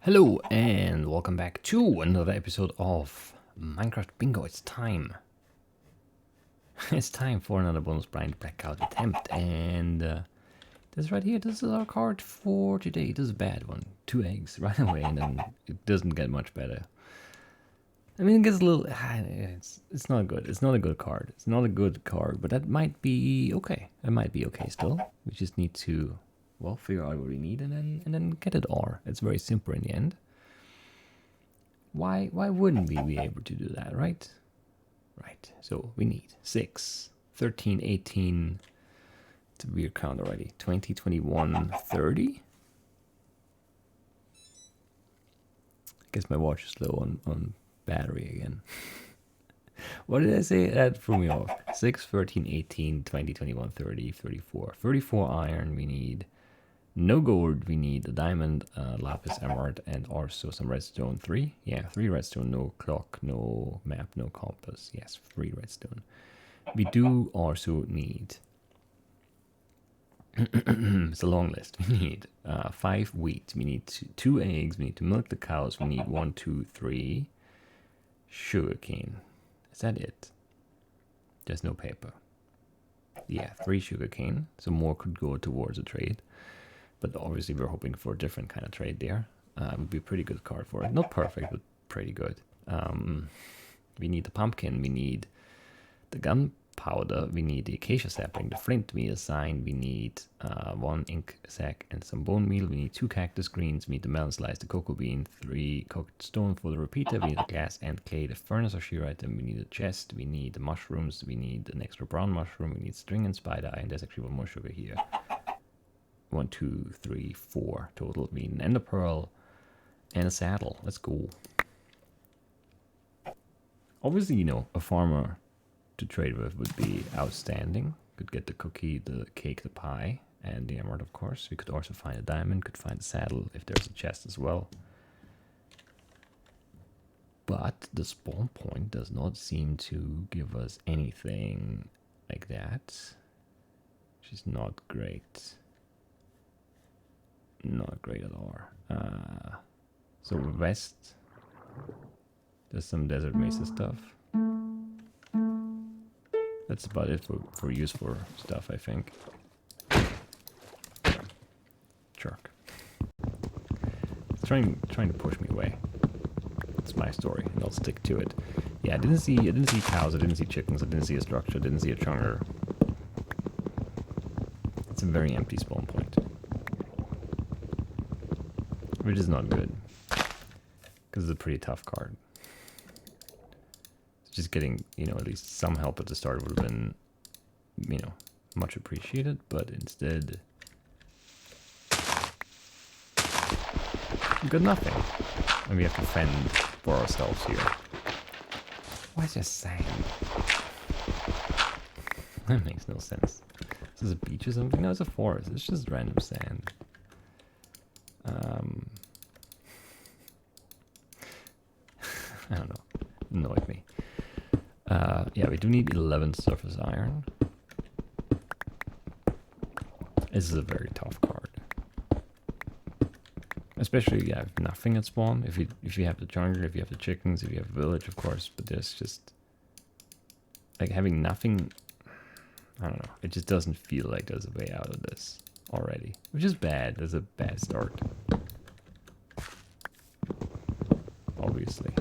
Hello and welcome back to another episode of Minecraft Bingo. It's time. It's time for another bonus blind blackout attempt, and this right here, this is our card for today. This is a bad one. 2 eggs right away, and then it doesn't get much better. I mean, it gets a little. It's not good. It's not a good card. It's not a good card, but that might be okay. It might be okay still. We just need to, well, figure out what we need and then get it all. It's very simple in the end. Why wouldn't we be able to do that, right? Right. So we need 6, 13, 18. It's a weird count already. 20, 21, 30. I guess my watch is low on battery again. What did I say? That threw me off. 6, 13, 18, 20, 21, 30, 34. 34 iron we need. No gold, we need a diamond, lapis emerald, and also some redstone. 3? Yeah, 3 redstone, no clock, no map, no compass. Yes, 3 redstone. We do also need, it's a long list, we need 5 wheat, we need 2 eggs, we need to milk the cows, we need 1, 2, 3 sugarcane. Is that it? There's no paper. Yeah, 3 sugarcane, so more could go towards a trade. But obviously we're hoping for a different kind of trade there. It would be a pretty good card for it. Not perfect, but pretty good. We need the pumpkin. We need the gunpowder. We need the acacia sapling, the flint we assign. We need 1 ink sack and some bone meal. We need 2 cactus greens. We need the melon slice, the cocoa bean, 3 cooked stone for the repeater. We need the glass and clay, the furnace or shear item. We need a chest. We need the mushrooms. We need an extra brown mushroom. We need string and spider eye. And there's actually 1 more sugar here. 1, 2, 3, 4 total. We need an ender pearl and a saddle. Let's go. Obviously, you know, a farmer to trade with would be outstanding. Could get the cookie, the cake, the pie, and the emerald, of course. We could also find a diamond, could find a saddle if there's a chest as well. But the spawn point does not seem to give us anything like that, which is not great. Not great at all. So west, there's some desert mesa stuff. That's about it for useful stuff, I think. Jerk. It's trying to push me away. It's my story, and I'll stick to it. Yeah, I didn't see cows, I didn't see chickens, I didn't see a structure, I didn't see a chunker. It's a very empty spawn point. Which is not good, because it's a pretty tough card. Just getting, you know, at least some help at the start would have been, you know, much appreciated, but instead, we got nothing. And we have to fend for ourselves here. Why is there sand? That makes no sense. Is this a beach or something? No, it's a forest. It's just random sand. I don't know. Annoyed me. Yeah, we do need 11 surface iron. This is a very tough card. Especially if you have nothing at spawn. If you have the jungle, if you have the chickens, if you have a village, of course. But there's just, like, having nothing. I don't know. It just doesn't feel like there's a way out of this already, which is bad. There's a bad start. Obviously.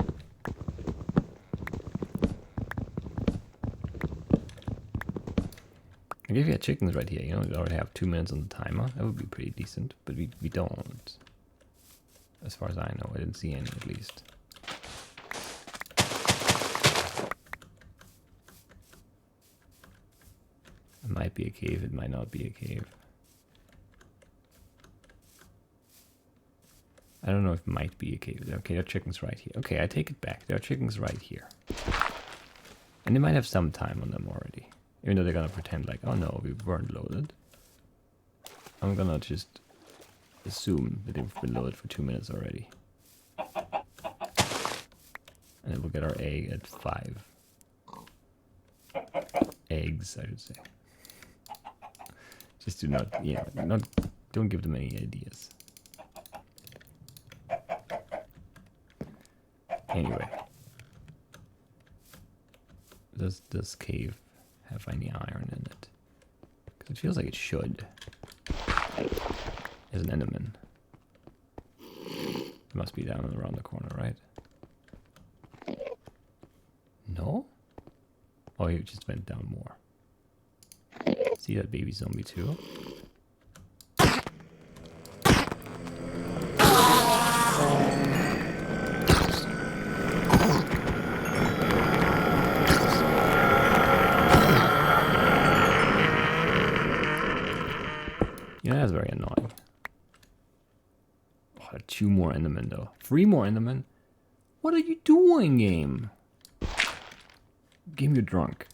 Like if you had chickens right here, you know, we already have 2 minutes on the timer. That would be pretty decent, but we don't. As far as I know, I didn't see any at least. It might be a cave, it might not be a cave. I don't know if it might be a cave. Okay, there are chickens right here. Okay, I take it back. There are chickens right here. And they might have some time on them already. Even though they're gonna pretend like, oh no, we weren't loaded. I'm gonna just assume that they've been loaded for 2 minutes already. And then we'll get our egg at 5. Eggs, I should say. Just do not, you know, don't give them any ideas. Anyway. Does this cave have any iron in it? Because it feels like it should. There's an Enderman. It must be down around the corner, right? No? Oh, he just went down more. See that baby zombie too? Yeah, that's very annoying. Oh, 2 more Endermen though. 3 more Endermen? What are you doing, game? Game, you're drunk.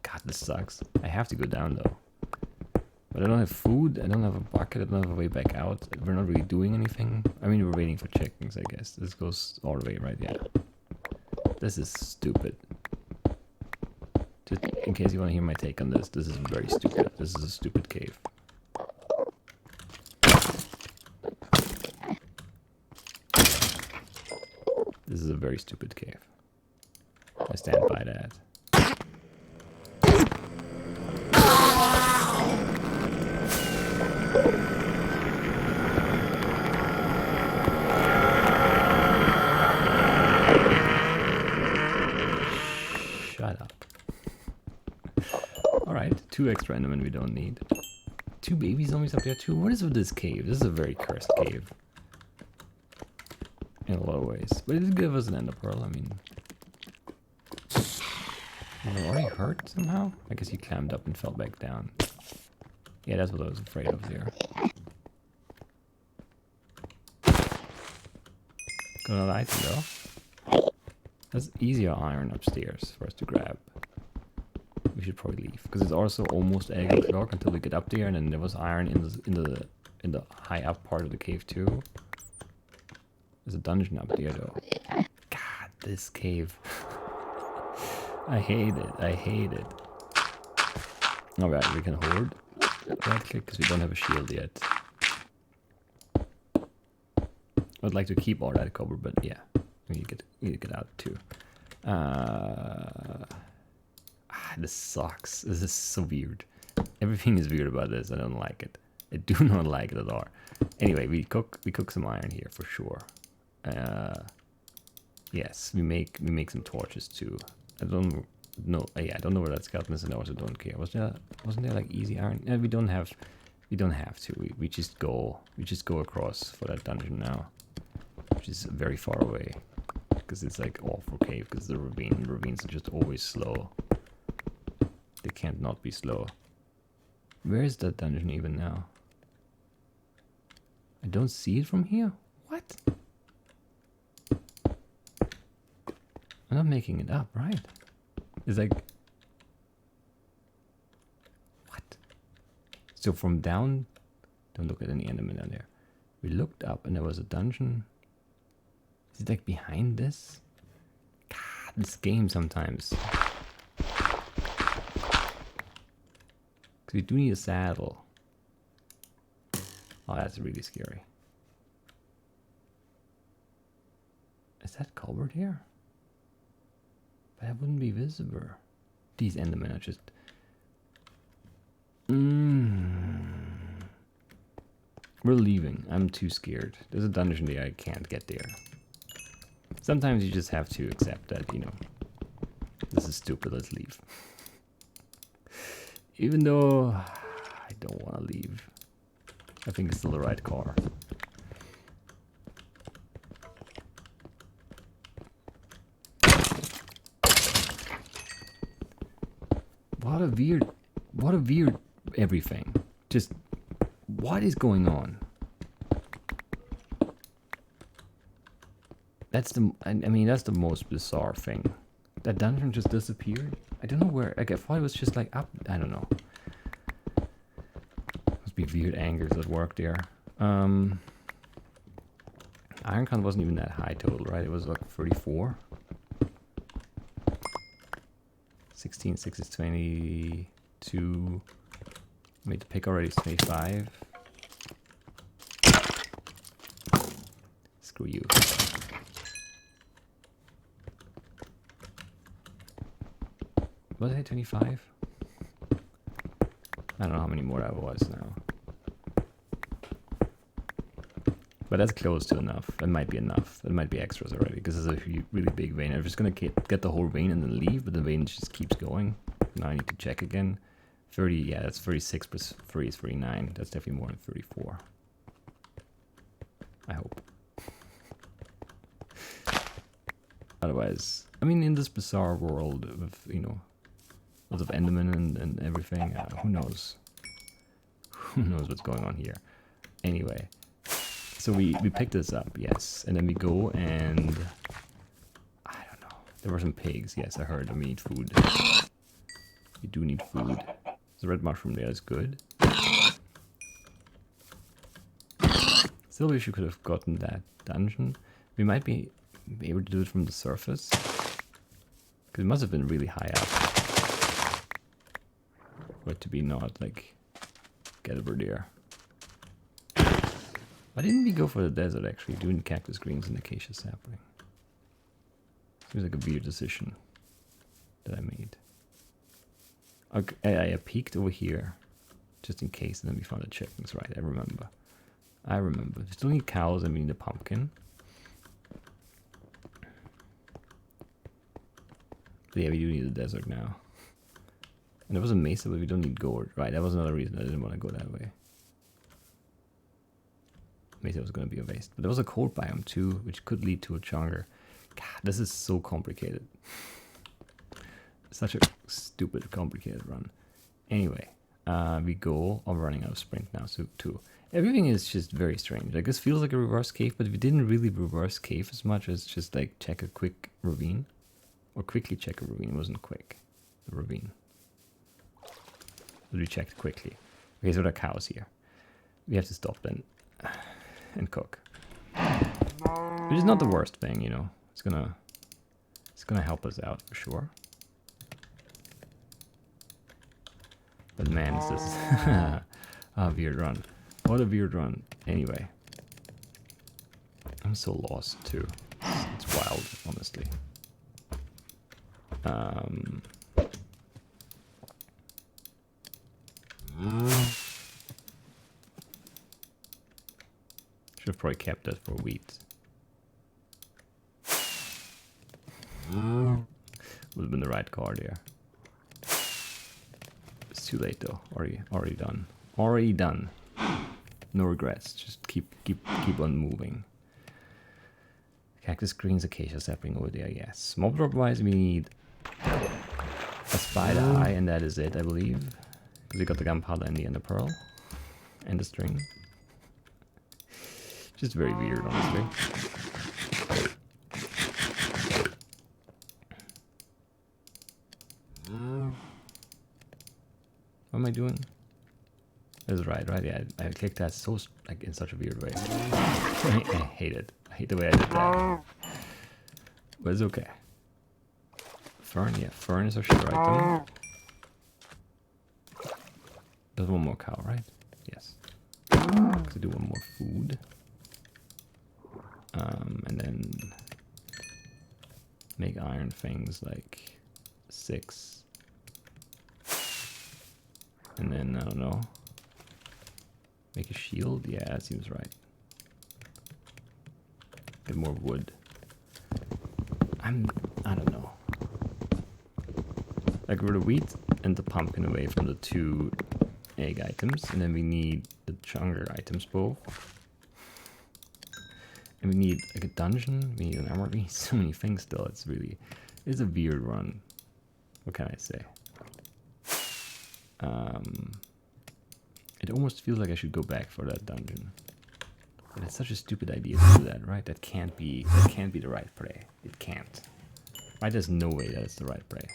God, this sucks. I have to go down though. But I don't have food, I don't have a bucket, I don't have a way back out. We're not really doing anything. I mean, we're waiting for chickens, I guess. This goes all the way, right? Yeah. This is stupid. Just in case you want to hear my take on this, this is very stupid. This is a stupid cave. This is a very stupid cave. I stand by that. Shut up. Alright, 2 extra Endermen we don't need. 2 baby zombies up there too? What is with this cave? This is a very cursed cave. In a lot of ways. But it did give us an ender pearl, I mean. Am I already hurt somehow? I guess he climbed up and fell back down. Yeah, that's what I was afraid of there. Got another item though. There's easier iron upstairs for us to grab. We should probably leave because it's also almost 8 o'clock until we get up there, and then there was iron in the high up part of the cave too. There's a dungeon up there though. God, this cave. I hate it. I hate it. Alright, we can hold right click because we don't have a shield yet. I'd like to keep all that cover, but yeah, we need to get out too. This sucks. This is so weird. Everything is weird about this. I don't like it. I do not like it at all. Anyway, we cook some iron here for sure. Yes, we make some torches too. I don't know. Yeah, I don't know where that skeleton is, and I also don't care. Wasn't there like easy iron? Yeah, we don't have to. We just go across for that dungeon now, which is very far away because it's like awful cave because the ravines are just always slow. They can't not be slow. Where is that dungeon even now? I don't see it from here. What? I'm not making it up, right? It's like... What? So from down... Don't look at any enderman down there. We looked up and there was a dungeon. Is it like behind this? God, this game sometimes. Because we do need a saddle. Oh, that's really scary. Is that covered here? But that wouldn't be visible. These endermen are just... We're leaving. I'm too scared. There's a dungeon there. I can't get there. Sometimes you just have to accept that, you know, this is stupid. Let's leave. Even though I don't want to leave. I think it's still the right car. What a weird everything. Just, what is going on? That's I mean, that's the most bizarre thing. That dungeon just disappeared. I don't know where, like I thought it was just like up, I don't know. Must be weird angles at work there. Iron count wasn't even that high total, right? It was like 34. 16, 6 is 22. Made the pick already, is 25. It's screw you. Was it 25? I don't know how many more that was now. But that's close to enough. That might be enough. That might be extras already, because it's a really big vein. I'm just gonna get the whole vein and then leave, but the vein just keeps going. Now I need to check again. 30, yeah, that's 36 plus 3 is 39. That's definitely more than 34. I hope. Otherwise, I mean, in this bizarre world of, you know, lots of Enderman and everything, who knows? Who knows what's going on here? Anyway. So we picked this up, yes, and then we go and I don't know. There were some pigs. Yes, I heard. We need food. We do need food. The red mushroom there is good. Still wish you could have gotten that dungeon. We might be able to do it from the surface, because it must have been really high up for it to be not like get over there. Why didn't we go for the desert, actually, doing cactus greens and acacia sapling? Seems like a weird decision that I made. Okay, I peeked over here, just in case, and then we found the chickens, right, I remember. We still need cows, and we need a pumpkin. But yeah, we do need a desert now. And there was a mesa, but we don't need gourd. Right, that was another reason I didn't want to go that way. Mesa was going to be a waste. But there was a cold biome too, which could lead to a chunker. God, this is so complicated. Such a stupid, complicated run. Anyway, we go. I'm running out of sprint now, so too. Everything is just very strange. Like, this feels like a reverse cave, but we didn't really reverse cave as much as just like check a quick ravine. Or quickly check a ravine. It wasn't quick. The ravine. But we checked quickly. Okay, so there are cows here. We have to stop then. And cook. Which is not the worst thing, you know. It's gonna help us out for sure. But man, is this a weird run. What a weird run. Anyway. I'm so lost too. It's wild, honestly. Should have probably kept that for wheat. Would have been the right car there. It's too late though. Already done. Already done. No regrets. Just keep on moving. Cactus greens, acacia sapling over there. Yes. Mob drop wise, we need a spider eye, and that is it, I believe. Because we got the gunpowder and the ender pearl and the string. Just very weird, honestly. What am I doing? That's right? Yeah, I clicked that so like in such a weird way. I hate it. I hate the way I did that. But it's okay. Fern, yeah, fern is our sugar item. There's one more cow, right? Yes. To do one more food. And then make iron things like 6. And then, I don't know, make a shield? Yeah, that seems right. Get more wood. I don't know. Like, we're the wheat and the pumpkin away from the 2 egg items, and then we need the chunker items both. And we need like a dungeon, we need an armor, we need so many things still. It's a weird run. What can I say? It almost feels like I should go back for that dungeon. But it's such a stupid idea to do that, right? That can't be the right play. It can't. Right? There's no way that it's the right play.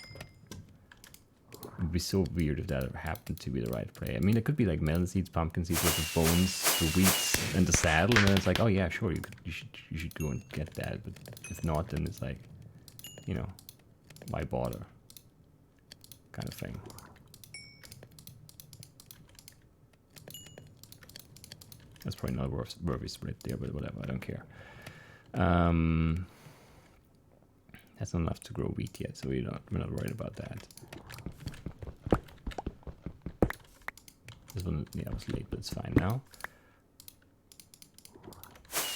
It would be so weird if that ever happened to be the right play. I mean, it could be like melon seeds, pumpkin seeds with the bones, the wheat, and the saddle, and then it's like, oh yeah, sure, you should go and get that. But if not, then it's like, you know, why bother? Kind of thing. That's probably not worthy split there, but whatever, I don't care. That's not enough to grow wheat yet, so we're not worried about that. This one, yeah, was late, but it's fine now.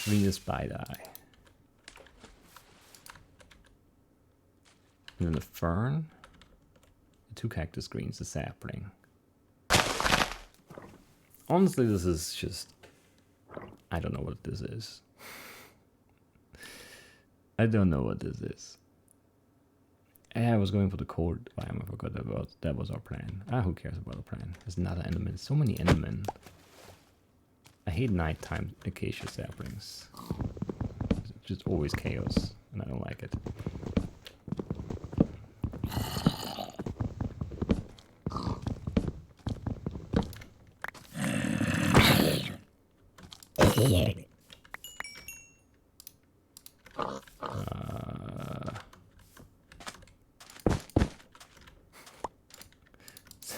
We need a spider eye. And then the fern, the 2 cactus greens, the sapling. Honestly, this is just, I don't know what this is. I don't know what this is. I was going for the cold biome. I forgot that was our plan. Who cares about our plan? There's another enderman. So many endermen. I hate nighttime acacia saplings. It's just always chaos, and I don't like it.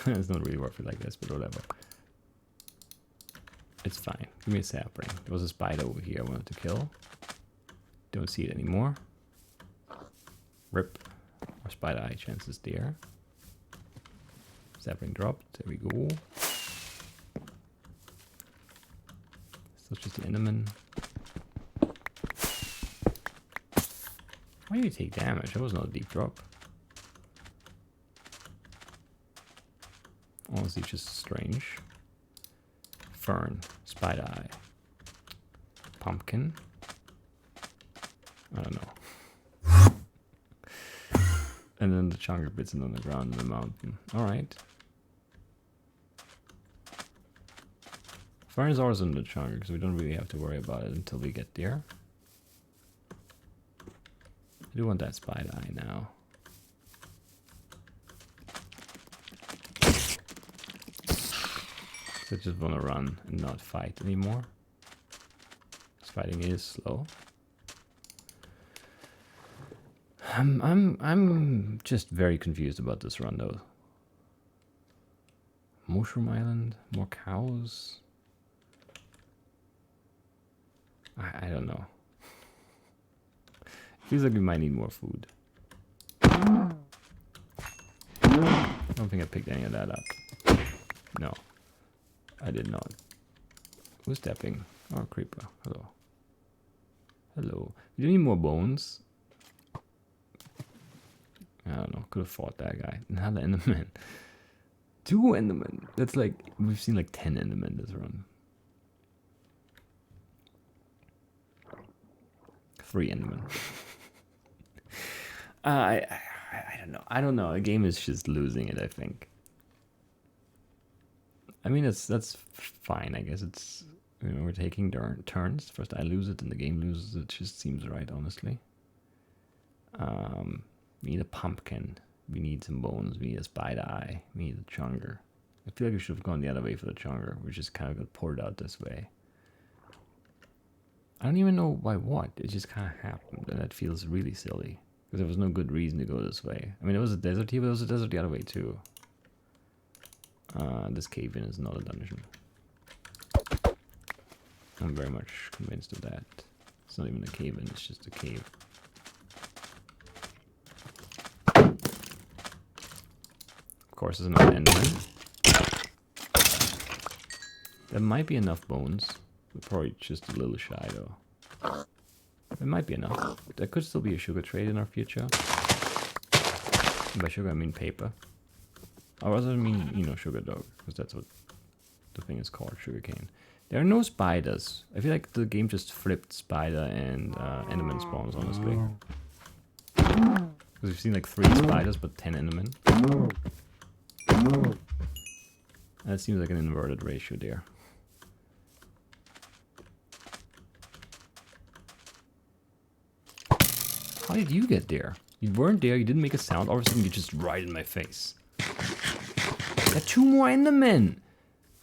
It's not really worth it like this, but whatever. It's fine. Give me a sapling. There was a spider over here I wanted to kill. Don't see it anymore. Rip. Our spider eye chances there. Sapling dropped. There we go. So it's just the enderman. Why do you take damage? That was not a deep drop. Honestly, just strange. Fern, spider eye, pumpkin. I don't know. And then the chunker bits on the ground in the mountain. All right. Fern is always in the chunker, because we don't really have to worry about it until we get there. I do want that spider eye now. I just want to run and not fight anymore. Because fighting is slow. I'm just very confused about this run though. Mushroom Island, more cows. I don't know. Feels like we might need more food. I don't think I picked any of that up. No. I did not. Who's stepping? Oh, creeper. Hello. Hello. You need more bones? I don't know. Could have fought that guy. Another enderman. 2 endermen. That's like, we've seen like 10 endermen this run. 3 endermen. I don't know. I don't know. The game is just losing it, I think. I mean, that's fine. I guess it's, you know, we're taking turns. First I lose it, and the game loses it. It just seems right, honestly. We need a pumpkin. We need some bones. We need a spider eye. We need a chunker. I feel like we should have gone the other way for the chunker. We just kind of got poured out this way. I don't even know why what. It just kind of happened, and that feels really silly. Because there was no good reason to go this way. I mean, it was a desert here, but it was a desert the other way too. This cave-in is not a dungeon. I'm very much convinced of that. It's not even a cave-in, it's just a cave. Of course, there's another enderman. There might be enough bones. We're probably just a little shy, though. It might be enough. There could still be a sugar trade in our future. By sugar, I mean paper. Or else I mean, you know, sugar dog, because that's what the thing is called, sugarcane. There are no spiders. I feel like the game just flipped spider and enderman spawns, honestly. Because we've seen like 3 spiders, but 10 endermen. That seems like an inverted ratio there. How did you get there? You weren't there, you didn't make a sound, all of a sudden you're just right in my face. There are 2 more endermen!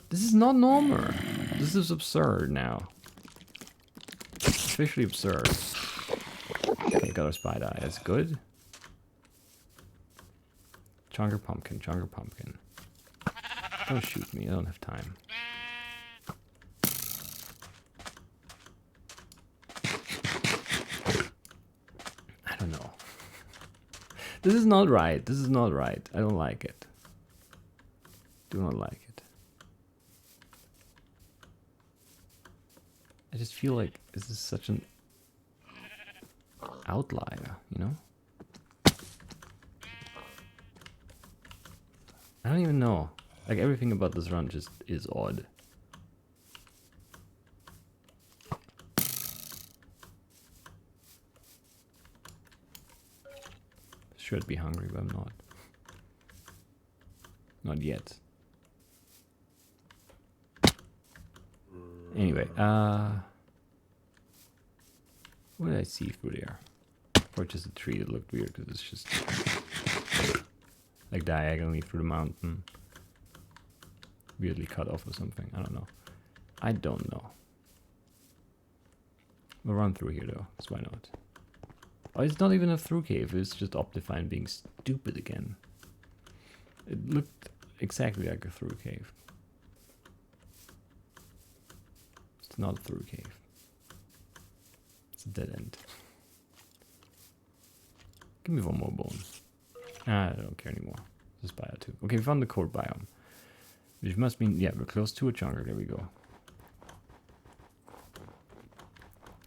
This is not normal. This is absurd now. Officially absurd. Okay, got our spider eye, that's good. Chunker pumpkin, chunker pumpkin. Don't shoot me, I don't have time. This is not right. This is not right. I don't like it. Do not like it. I just feel like this is such an outlier, you know? I don't even know. Like, everything about this run just is odd. Should be hungry, but I'm not. Not yet. Anyway, what did I see through there? Or just a tree that looked weird because it's just like diagonally through the mountain. Weirdly cut off or something. I don't know. I don't know. We'll run through here though, because why not? Oh, it's not even a through cave, it's just Optifine being stupid again. It looked exactly like a through cave. It's not a through cave. It's a dead end. Give me one more bone. Ah, I don't care anymore. Just bio 2. Okay, we found the cold biome. Which must mean, yeah, we're close to a jungle. There we go.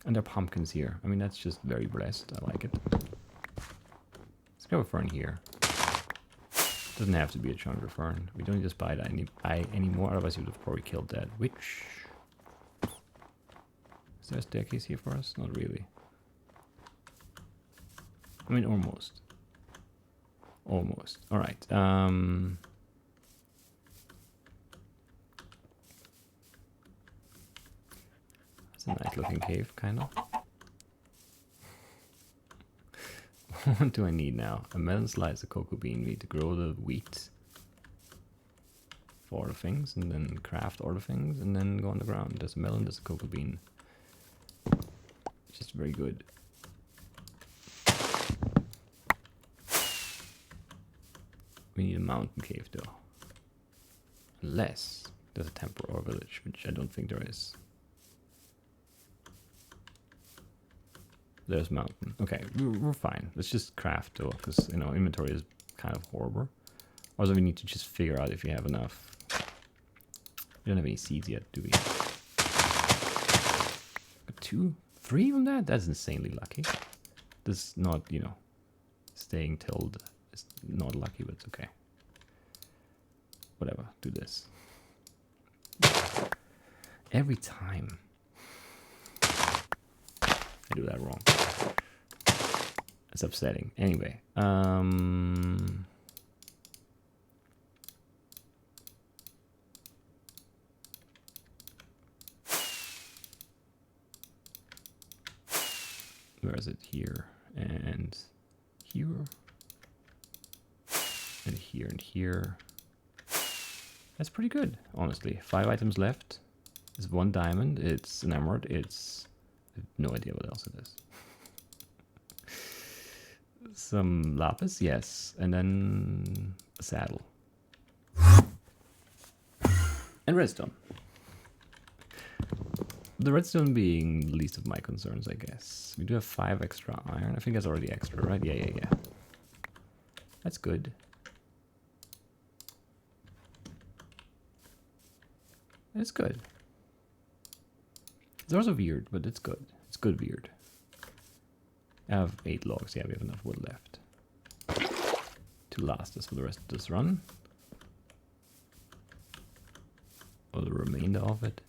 And there are pumpkins here. I mean, that's just very blessed. I like it. Let's go fern here. Doesn't have to be a jungle fern. We don't just buy that anymore. Otherwise, we would have probably killed that. Which... Is there a staircase here for us? Not really. I mean, almost. Almost. Alright. It's a nice looking cave, kind of. What do I need now? A melon slice, a cocoa bean. We need to grow the wheat for all the things, and then craft all the things, and then go on the ground. There's a melon, there's a cocoa bean. Just very good. We need a mountain cave though. Unless there's a temple or village, which I don't think there is. There's mountain. Okay, we're fine. Let's just craft though, because, you know, inventory is kind of horrible. Also, we need to just figure out if we have enough. We don't have any seeds yet, do we? Got 2, 3 from that? That's insanely lucky. This is not, you know, staying tilled. It's not lucky, but it's okay. Whatever, do this. Every time I do that wrong. It's upsetting. Anyway, where is it? Here and here and here and here. That's pretty good, honestly. 5 items left. It's 1 diamond. It's an emerald. It's... I have no idea what else it is. Some lapis, yes. And then a saddle. And redstone. The redstone being the least of my concerns, I guess. We do have 5 extra iron. I think that's already extra, right? Yeah. That's good. It's good. It's also weird, but it's good. It's good weird. I have 8 logs. Yeah, we have enough wood left to last us for the rest of this run. Or the remainder of it.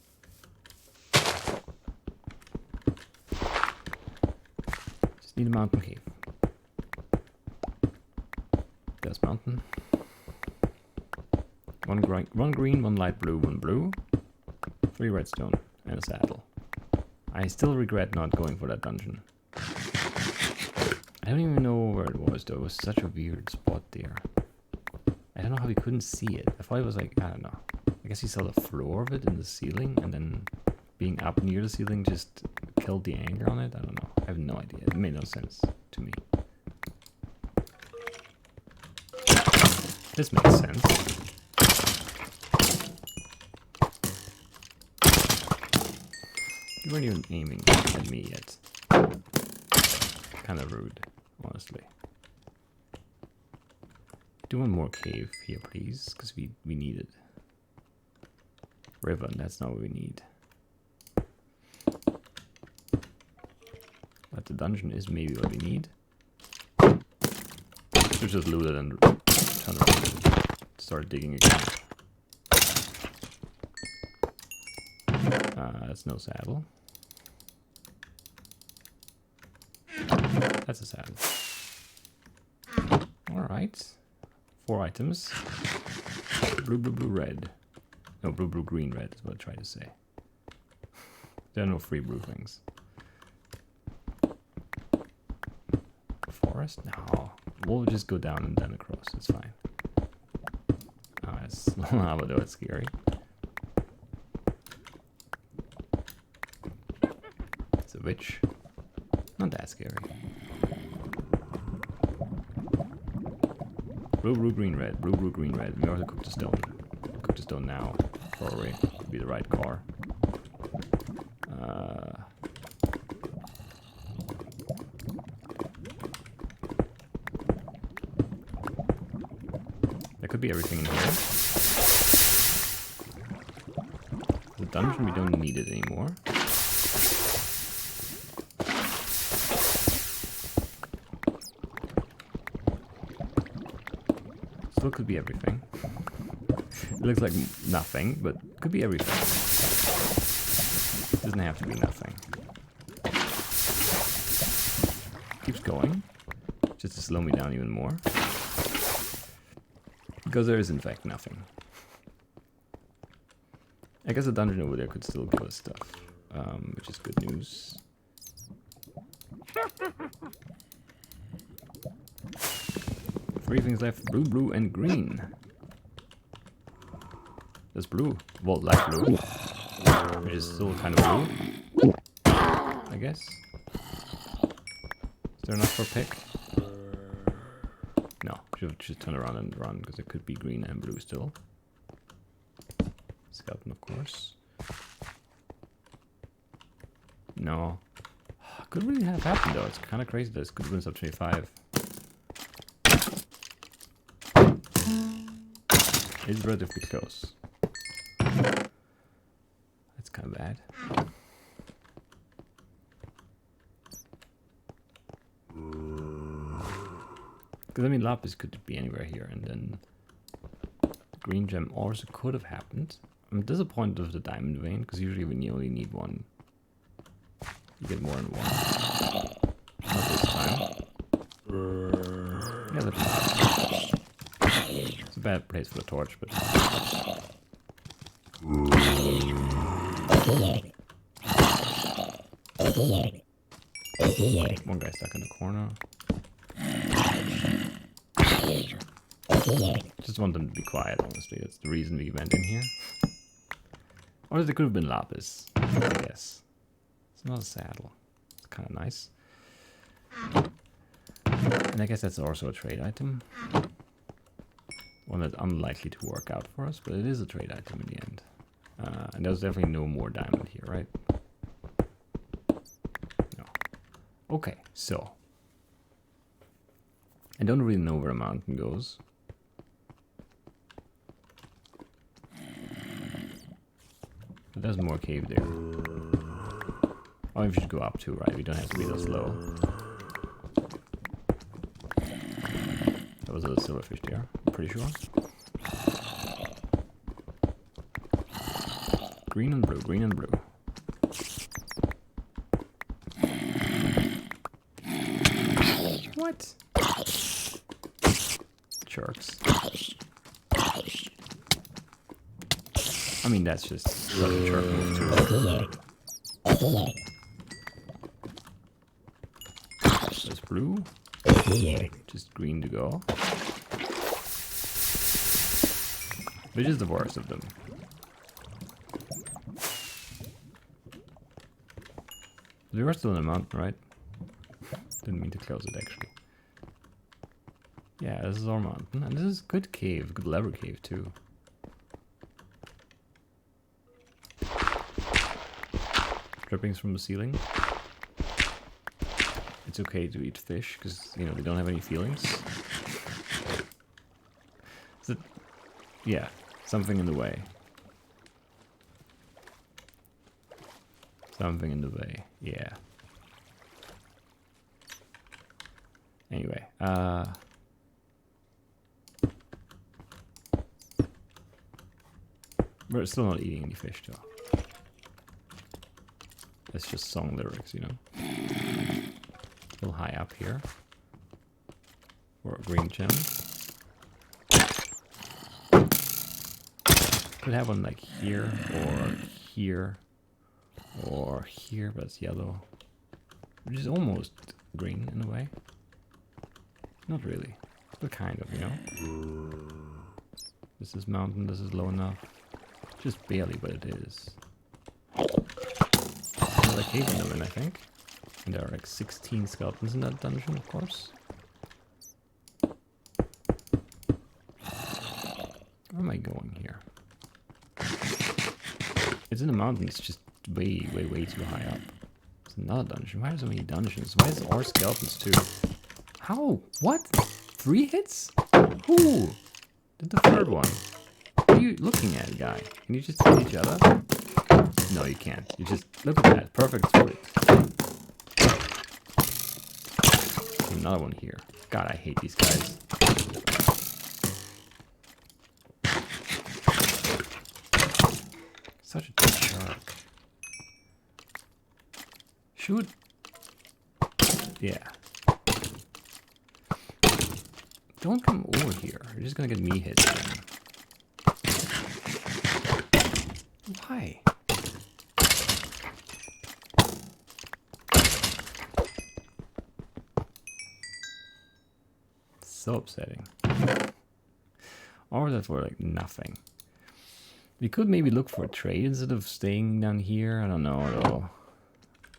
Just need a mountain cave. There's mountain. One green, 1 light blue, 1 blue. 3 redstone and a saddle. I still regret not going for that dungeon. I don't even know where it was though. It was such a weird spot there. I don't know how we couldn't see it. I thought it was like, I don't know. I guess he saw the floor of it in the ceiling, and then being up near the ceiling just killed the angle on it. I don't know. I have no idea. It made no sense to me. This makes sense. You weren't even aiming at me yet. Kind of rude, honestly. do one more cave here, please, because we need it. River, that's not what we need. But the dungeon is maybe what we need. Should just loot it and turn around and start digging again. That's no saddle. That's a saddle. Alright. 4 items. Blue, blue, blue, red. No, blue, blue, green, red is what I tried to say. There are no free blue things. Forest? No. We'll just go down and then across. It's fine. Oh, it's lava though. It's scary. It's a witch. Not that scary. Blue, blue, green, red. Blue, blue, green, red. We also cook the stone. Cook the stone now. Probably would be the right car. There could be everything in here. The dungeon, we don't need it anymore. Still could be everything. It looks like nothing, but could be everything. Doesn't have to be nothing. Keeps going, just to slow me down even more. Because there is in fact nothing. I guess the dungeon over there could still give us stuff, which is good news. 3 things left, blue, blue, and green. There's blue. Well, light blue. Which is still kind of blue, I guess. Is there enough for a pick? No, should turn around and run, because it could be green and blue still. Skeleton, of course. No. Could really have happened though. It's kind of crazy. This could have been sub 25. It's relatively close. That's kind of bad. Because I mean, lapis could be anywhere here, and then green gem also could have happened. I'm disappointed with the diamond vein, because usually when you only need one, you get more than one. Not this time. Yeah, that's it's a bad place for the torch, but one guy stuck in the corner. Just want them to be quiet, honestly. That's the reason we went in here. Or it could have been lapis, I guess. It's not a saddle. It's kind of nice. And I guess that's also a trade item. One that's unlikely to work out for us, but it is a trade item in the end. And there's definitely no more diamond here, right? No. Okay, so. I don't really know where a mountain goes. But there's more cave there. Oh, we should go up too, right? We don't have to be so slow. There was a silverfish there, I'm pretty sure. Green and blue, green and blue. What? Jerks. I mean, that's just what a jerk move too. There's blue. Just green to go. Which is the worst of them? We were still in a mountain, right? Didn't mean to close it, actually. Yeah, this is our mountain. And this is good cave. Good lever cave, too. Drippings from the ceiling. It's okay to eat fish, because, you know, they don't have any feelings. Yeah, something in the way. Something in the way, yeah. Anyway, we're still not eating any fish though. That's just song lyrics, you know. A little high up here. Or a green gem. Could have one like here, or here, or here, but it's yellow. Which is almost green in a way. Not really, but kind of, you know. This is mountain, this is low enough. Just barely, but it is. Another cave in, I think. And there are like 16 skeletons in that dungeon, of course. Where am I going here? It's in the mountains, just way, way, way too high up. It's another dungeon. Why are so many dungeons? Why is there all skeletons too? How? What? 3 hits? Who did the 3rd one? What are you looking at, guy? Can you just hit each other? No, you can't. You just look at that. Perfect split. Another one here. God, I hate these guys. Such a jerk. Shoot. Yeah. Don't come over here. You're just gonna get me hit again. Why? So upsetting. Or that for like nothing. We could maybe look for a trade instead of staying down here. I don't know though.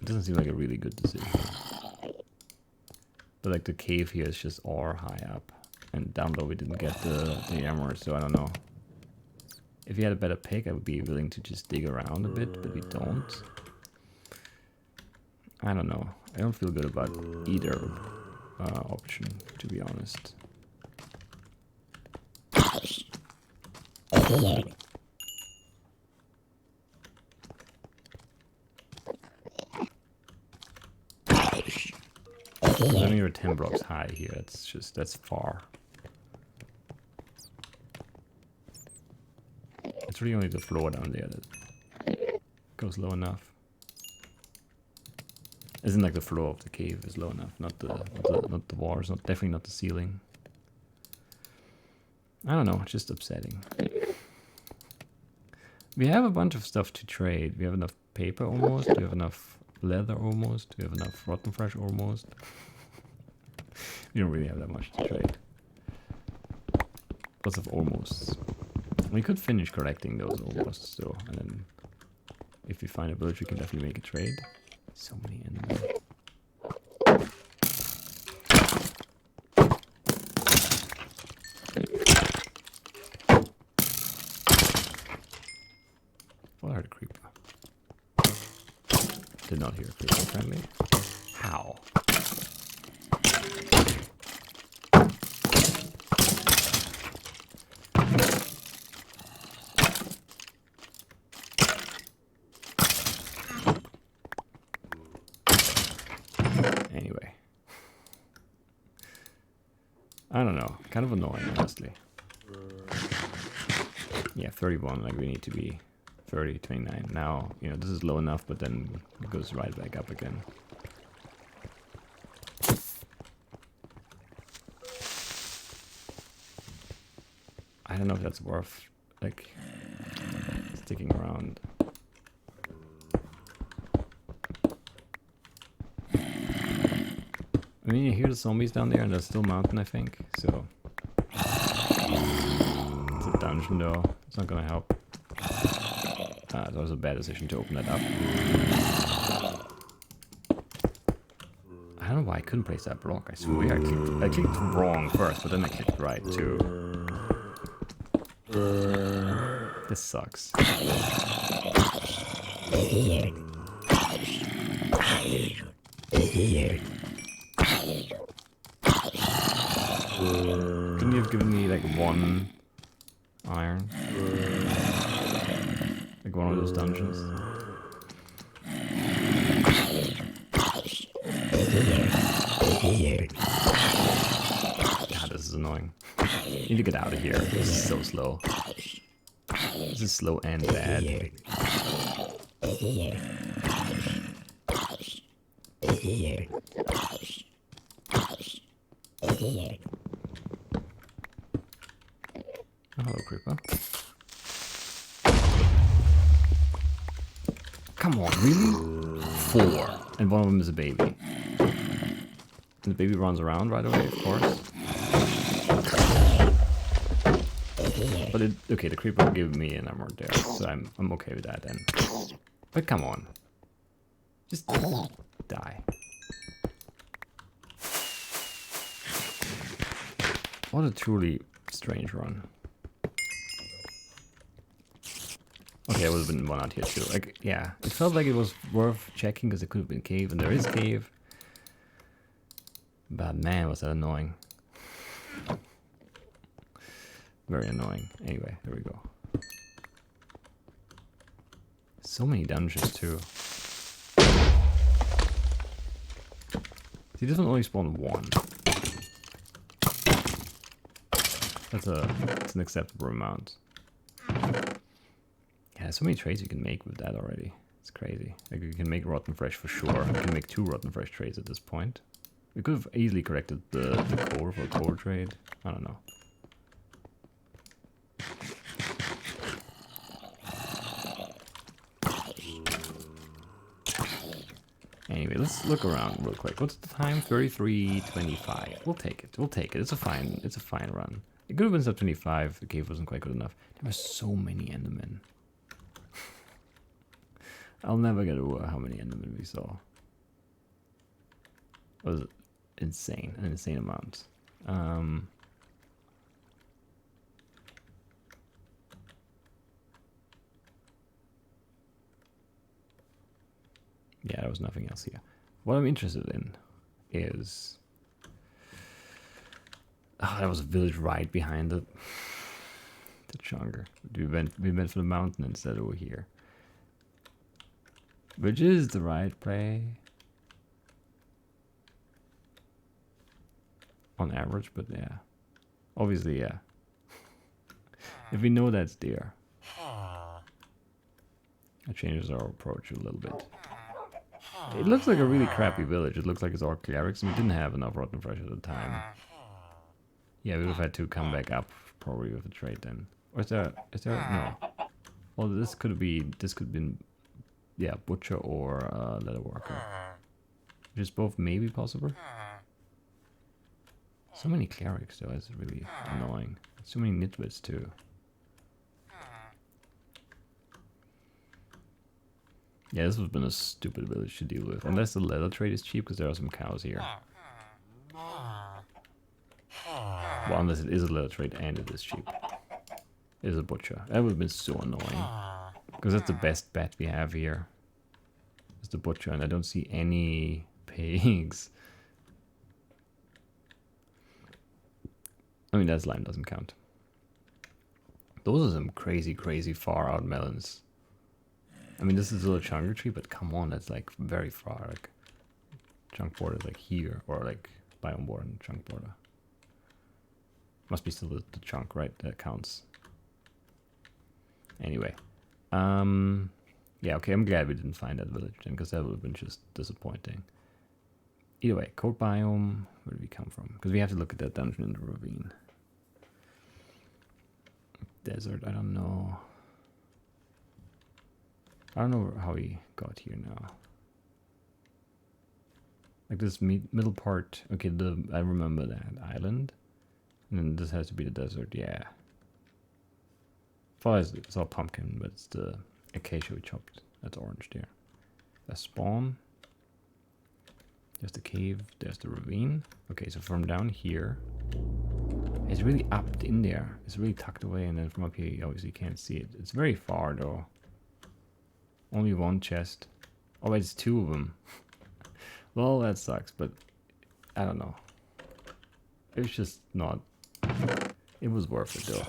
It doesn't seem like a really good decision. But like the cave here is just ore high up. And down low we didn't get the armor, so I don't know. If you had a better pick, I would be willing to just dig around a bit, but we don't. I don't know. I don't feel good about either option, to be honest. Then you're 10 blocks high here. That's far. It's really only the floor down there that goes low enough. Isn't like the floor of the cave is low enough, not the walls, definitely not the ceiling. I don't know, it's just upsetting. We have a bunch of stuff to trade. We have enough paper almost. We have enough leather almost. We have enough rotten fresh almost. We don't really have that much to trade. Lots of almosts. We could finish collecting those almost still, and then if we find a village, we can definitely make a trade. So many enemies. Well, I heard a creeper. Did not hear a creeper apparently. How? Anyway. I don't know. Kind of annoying, honestly. Yeah, 31, like we need to be 30, 29. Now, you know, this is low enough, but then it goes right back up again. I don't know if that's worth, like, sticking around. I mean, you hear the zombies down there, and there's still mountain, I think, so... It's a dungeon, though. It's not gonna help. That was a bad decision to open that up. I don't know why I couldn't place that block, I swear. I clicked wrong first, but then I clicked right, too. This sucks. Couldn't you have given me like one Iron. Like one of those dungeons. God, this is annoying. I need to get out of here. This is so slow. This is slow and bad. Oh, hello, creeper. Come on, really? 4. And one of them is a baby. And the baby runs around right away, of course. But okay, the creeper gave me an armor there, so I'm okay with that then. But come on. Just die. What a truly strange run. Okay, I would have been one out here too. Like, yeah, it felt like it was worth checking because it could have been cave, and there is cave. But man, was that annoying. Very annoying. Anyway, there we go. So many dungeons too. See, this one only spawned 1. That's an acceptable amount. Yeah, so many trades you can make with that already. It's crazy. Like, you can make rotten fresh for sure. You can make 2 rotten fresh trades at this point. We could have easily corrected the core for a core trade. I don't know. Anyway, let's look around real quick. What's the time? 33:25. We'll take it. We'll take it. It's a fine run. It could have been sub 25. The cave wasn't quite good enough. There were so many Endermen. I'll never get over how many Endermen we saw. It was insane, an insane amount. Yeah, there was nothing else here. What I'm interested in is... Oh, there was a village right behind it. The chunker. We went for the mountain instead over here. Which is the right play. On average, but yeah. Obviously, yeah. If we know that's there. That changes our approach a little bit. It looks like a really crappy village. It looks like it's all clerics, and we didn't have enough rotten fresh at the time. Yeah, we would have had to come back up probably with a trade then. Or is there no. Well, this could have been, yeah, butcher or leather worker. Which is both maybe possible. So many clerics though, it's really annoying. So many nitwits too. Yeah, this would have been a stupid village to deal with. Unless the leather trade is cheap, because there are some cows here. Well, unless it is a leather trade and it is cheap. It is a butcher. That would have been so annoying. Because that's the best bet we have here. It's the butcher, and I don't see any pigs. I mean, that slime doesn't count. Those are some crazy, crazy far out melons. I mean, this is a little chunker tree, but come on, that's like very far. Like, chunk border is like here, or like biome border and chunk border. Must be still the chunk, right? That counts. Anyway. Yeah, okay, I'm glad we didn't find that village then, because that would have been just disappointing. Either way, cold biome, where did we come from? Because we have to look at that dungeon in the ravine. Desert, I don't know. I don't know how we got here now. Like this middle part, okay, I remember that island. And then this has to be the desert, yeah. It's all pumpkin, but it's the acacia we chopped. That's orange there. That's spawn. There's the cave, there's the ravine. Okay, so from down here, it's really up in there. It's really tucked away, and then from up here you obviously can't see it. It's very far though. Only one chest. Oh wait, it's 2 of them. Well, that sucks, but I don't know. It's just not... It was worth it though.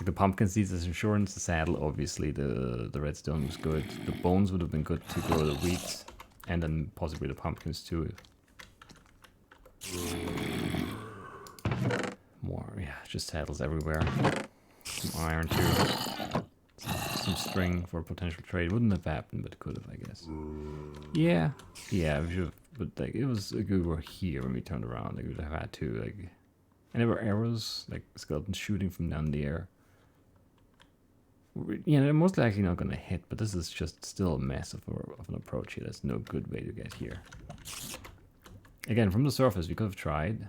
Like the pumpkin seeds as insurance, the saddle, obviously the redstone was good. The bones would have been good to grow the wheat, and then possibly the pumpkins too. More, yeah, just saddles everywhere. Some iron too. Some string for potential trade. Wouldn't have happened, but could have, I guess. Yeah, we should have, but like it was like we were here when we turned around. Like we would have had to like, and there were arrows like skeletons shooting from down the air. Yeah, they're most likely not gonna hit, but this is just still a mess of an approach here. That's no good way to get here. Again, from the surface, we could have tried,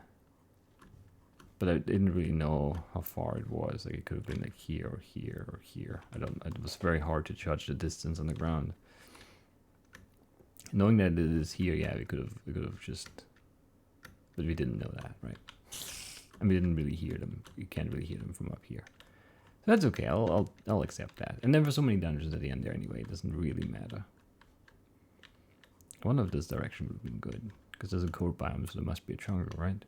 but I didn't really know how far it was. Like it could have been like here or here or here. It was very hard to judge the distance on the ground. Knowing that it is here, yeah, we could have just, but we didn't know that, right? And we didn't really hear them. You can't really hear them from up here. So that's okay. I'll accept that. And there were so many dungeons at the end there anyway. It doesn't really matter. One of this direction would have been good because there's a cold biome, so there must be a jungle, right?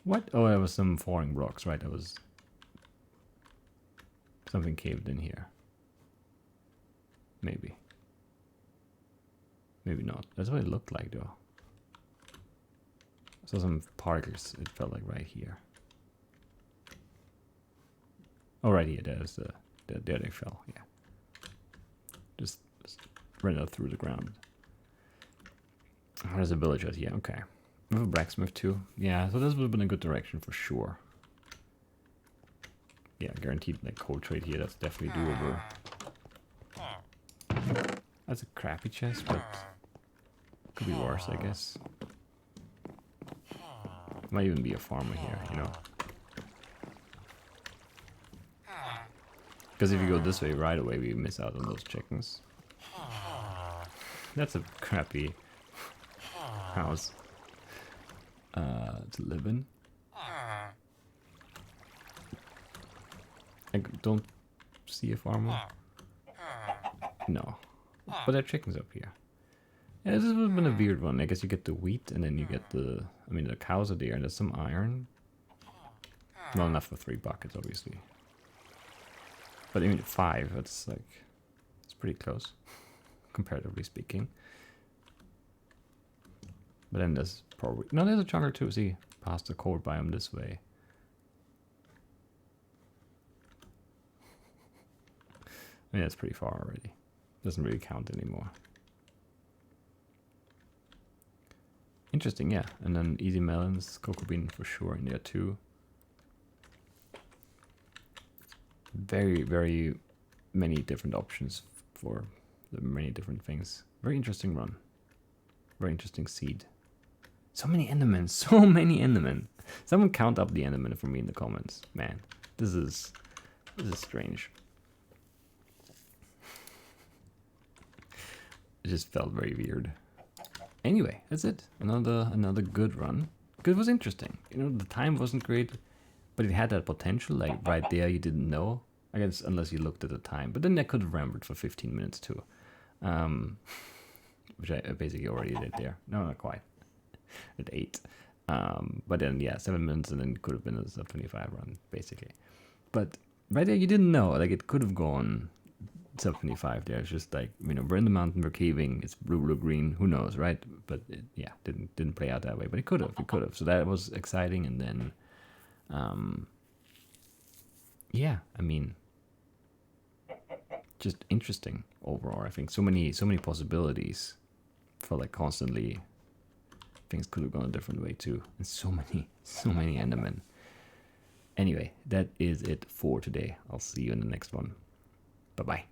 What? Oh, there was some falling rocks, right? There was something caved in here. Maybe. Maybe not. That's what it looked like, though. I saw some particles. It felt like right here. Oh, right here. There's there they fell. Yeah. Just ran out through the ground. Oh, there's a village out here. Okay. We have a blacksmith too. Yeah. So this would have been a good direction for sure. Yeah, guaranteed like cold trade here. That's definitely doable. That's a crappy chest, but could be worse, I guess. Might even be a farmer here, you know. Because if you go this way right away, we miss out on those chickens. That's a crappy house to live in. I don't see a farmer. No. But there are chickens up here. Yeah, this would have been a weird one. I guess you get the wheat and then you get the... I mean, the cows are there and there's some iron. Not enough for 3 buckets, obviously. But I mean, 5, that's like... It's pretty close, comparatively speaking. But then there's probably... No, there's a jungle too. See, past the cold biome this way. I mean, that's pretty far already. Doesn't really count anymore. Interesting, yeah. And then easy melons, cocoa bean for sure in there too. Very, very many different options for the many different things. Very interesting run. Very interesting seed. So many Endermen, so many Endermen. Someone count up the Endermen for me in the comments. Man, this is strange. It just felt very weird. Anyway, that's it. Another good run. It was interesting. You know, the time wasn't great, but it had that potential. Like right there, you didn't know. I guess unless you looked at the time. But then I could have rambled for 15 minutes too, which I basically already did there. No, not quite. At 8. But then yeah, 7 minutes, and then it could have been a sub 25 run basically. But right there, you didn't know. Like it could have gone sub 25 there. It's just like, you know, we're in the mountain, we're caving, it's blue, green, who knows, right? But it, yeah, didn't play out that way, but it could have. So that was exciting. And then yeah, I mean, just interesting overall. I think so many possibilities for like constantly things could have gone a different way too, and so many Endermen. Anyway, that is it for today. I'll see you in the next one. Bye bye.